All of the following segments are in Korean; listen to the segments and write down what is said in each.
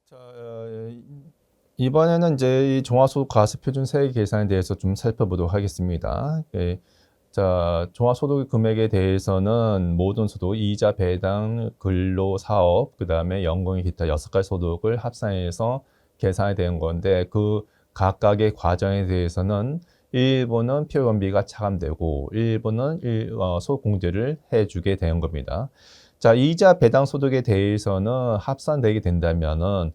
자, 이번에는 이제 이 종합소득과세표준세액 계산에 대해서 좀 살펴보도록 하겠습니다. 자, 종합소득 금액에 대해서는 모든 소득, 이자, 배당, 근로, 사업, 그 다음에 연금, 기타 6가지 소득을 합산해서 계산이 되는 건데 그 각각의 과정에 대해서는 일부는 표현비가 차감되고 일부는 소득공제를 해주게 되는 겁니다. 자, 이자 배당 소득에 대해서는 합산되게 된다면은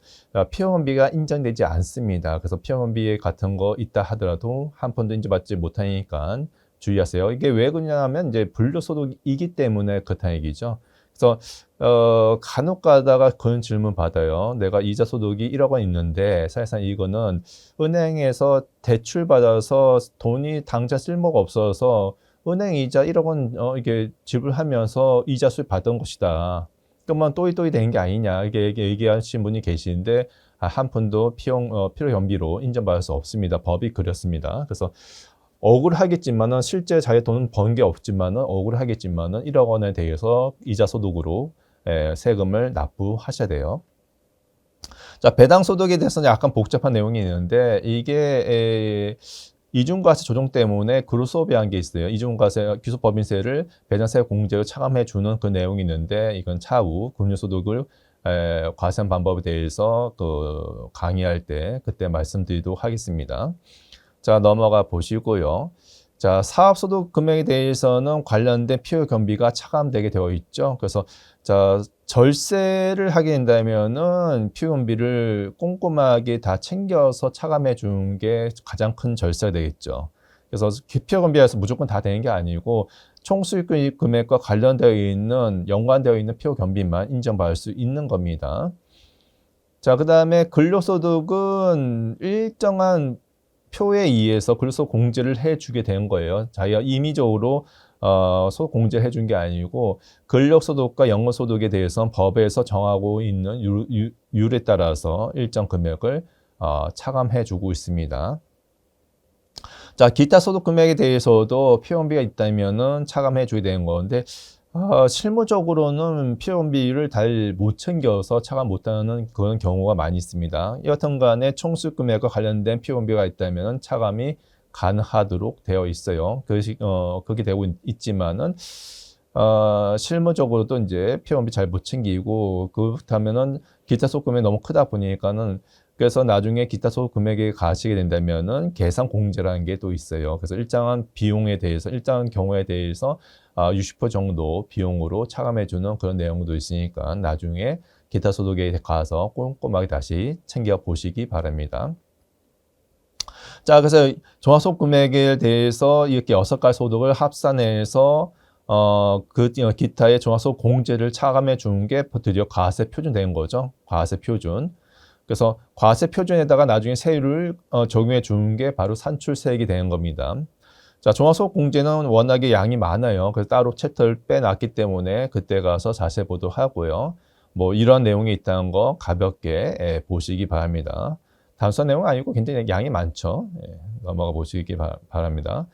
피원비가 인정되지 않습니다. 그래서 피원비 같은 거 있다 하더라도 한 푼도 인정받지 못하니까 주의하세요. 이게 왜 그러냐면 이제 불로소득이기 때문에 그렇다는 얘기죠. 그래서 간혹 가다가 그런 질문 받아요. 내가 이자 소득이 1억 원 있는데 사실상 이거는 은행에서 대출 받아서 돈이 당장 쓸모가 없어서 은행 이자 1억 원 이게 지불하면서 이자 수입 받은 것이다. 그러면 또이또이 되는 게 아니냐 이게 얘기하신 분이 계시는데 한 푼도 필요 연비로 인정받을 수 없습니다. 법이 그렇습니다. 그래서 억울하겠지만은 실제 자기 돈은 번 게 없지만은 억울하겠지만은 1억 원에 대해서 이자 소득으로 세금을 납부하셔야 돼요. 자, 배당 소득에 대해서는 약간 복잡한 내용이 있는데 이게 이중과세 조정 때문에 그룹 수업이라는 게 있어요. 이중과세 기소법인세를 배당세 공제로 차감해 주는 그 내용이 있는데 이건 차후 금융소득을 과세한 방법에 대해서 그 강의할 때 그때 말씀드리도록 하겠습니다. 자, 넘어가 보시고요. 자, 사업소득 금액에 대해서는 관련된 필요 경비가 차감되게 되어 있죠. 그래서 자, 절세를 하게 된다면은 피요금비를 꼼꼼하게 다 챙겨서 차감해 주는 게 가장 큰 절세가 되겠죠. 그래서 피요금비에서 무조건 다 되는 게 아니고 총수익 금액과 관련되어 있는 연관되어 있는 피요경비만 인정받을 수 있는 겁니다. 자, 그다음에 근로소득은 일정한 표에 의해서 근로소득 공제를 해주게 된 거예요. 자기가 임의적으로 소득 공제를 해준 게 아니고 근로소득과 연금소득에 대해서는 법에서 정하고 있는 율에 따라서 일정 금액을 차감해주고 있습니다. 자, 기타 소득 금액에 대해서도 피원비가 있다면은 차감해줘야 되는 건데 실무적으로는 피원비를 잘 못 챙겨서 차감 못하는 그런 경우가 많이 있습니다. 여하튼 간에 총수익 금액과 관련된 피원비가 있다면 차감이 가능하도록 되어 있어요. 그렇게 되고 있지만은 실무적으로도 이제 피원비 잘 못 챙기고 그렇다면은 기타 소득 금액이 너무 크다 보니까는 그래서 나중에 기타 소득 금액에 가시게 된다면은 계산 공제라는 게 또 있어요. 그래서 일정한 비용에 대해서 일정한 경우에 대해서 60% 정도 비용으로 차감해 주는 그런 내용도 있으니까 나중에 기타 소득에 가서 꼼꼼하게 다시 챙겨 보시기 바랍니다. 자, 그래서 종합소득 금액에 대해서 이렇게 6가지 소득을 합산해서 기타의 종합소득 공제를 차감해 주는 게 드디어 과세 표준 된 거죠. 과세 표준. 그래서 과세 표준에다가 나중에 세율을 적용해 주는 게 바로 산출세액이 되는 겁니다. 자, 종합소득 공제는 워낙에 양이 많아요. 그래서 따로 챕터를 빼놨기 때문에 그때 가서 자세히 보도록 하고요. 뭐 이런 내용이 있다는 거 가볍게 보시기 바랍니다. 단순한 내용은 아니고 굉장히 양이 많죠. 넘어가 보시기 바랍니다.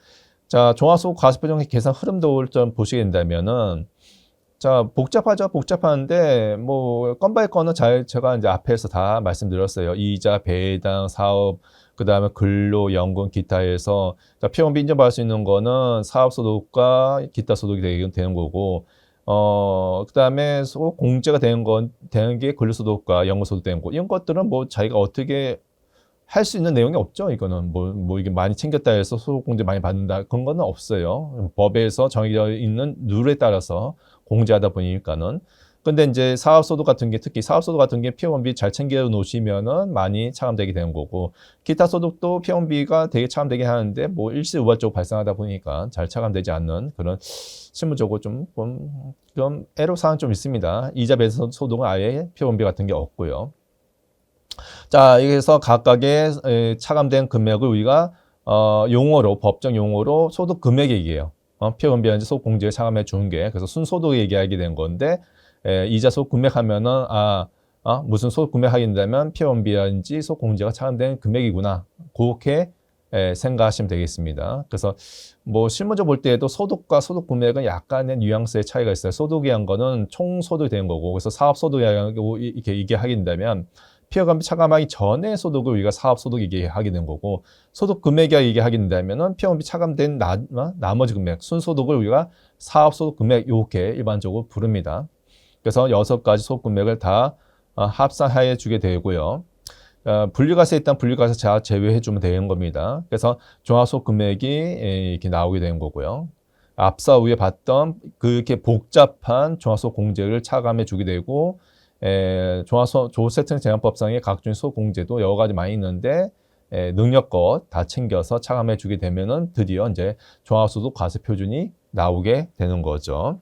자, 종합소득 과세표준 계산 흐름도를 좀 보시게 된다면은 자, 복잡하죠. 복잡한데 뭐 건 바이 건은 제가 이제 앞에서 다 말씀드렸어요. 이자, 배당, 사업, 그다음에 근로, 연금, 기타에서 자, 피원비 인정받을 수 있는 거는 사업소득과 기타 소득이 되는 거고 그다음에 공제가 되는 게 근로소득과 연금소득 되는 거. 이런 것들은 뭐 자기가 어떻게 할 수 있는 내용이 없죠. 이거는 뭐 이게 많이 챙겼다 해서 소득공제 많이 받는다 그런 거는 없어요. 법에서 정해져 있는 룰에 따라서 공제하다 보니까는. 근데 이제 사업소득 같은 게 특히 사업소득 같은 게 피원비 잘 챙겨 놓으시면은 많이 차감되게 되는 거고 기타 소득도 피원비가 되게 차감되게 하는데 뭐 일시우발적 발생하다 보니까 잘 차감되지 않는 그런 실무적으로 좀 애로사항 좀 있습니다. 이자 배당 소득은 아예 피원비 같은 게 없고요. 자, 여기서 각각의 차감된 금액을 우리가 용어로 법정 용어로 소득 금액 얘기예요. 피원비한지 소득 공제에 차감해 주는 게 그래서 순소득 얘기하게 된 건데 이자 소득 금액 하면은 무슨 소득 금액 하게 된다면 피원비한지 소득 공제가 차감된 금액이구나. 그렇게 생각하시면 되겠습니다. 그래서 뭐 실무적 볼 때에도 소득과 소득 금액은 약간의 뉘앙스의 차이가 있어요. 소득이란 거는 총소득이 되는 거고 그래서 사업소득이라고 이렇게 얘기하게 된다면 피해금액 차감하기 전에 소득을 우리가 사업소득 얘기하게 된 거고, 소득 금액이 얘기하게 된다면은 피해금액 차감된 나머지 금액, 순소득을 우리가 사업소득 금액 이렇게 일반적으로 부릅니다. 그래서 6가지 소득 금액을 다 합산하여 주게 되고요. 분리과세 일단 분리과세 제외해 주면 되는 겁니다. 그래서 종합소득 금액이 이렇게 나오게 되는 거고요. 앞서 위에 봤던 그렇게 복잡한 종합소득 공제를 차감해 주게 되고, 조세특례제한법상의 각종 소득 공제도 여러 가지 많이 있는데, 능력껏 다 챙겨서 차감해 주게 되면은 드디어 이제 종합소득 과세 표준이 나오게 되는 거죠.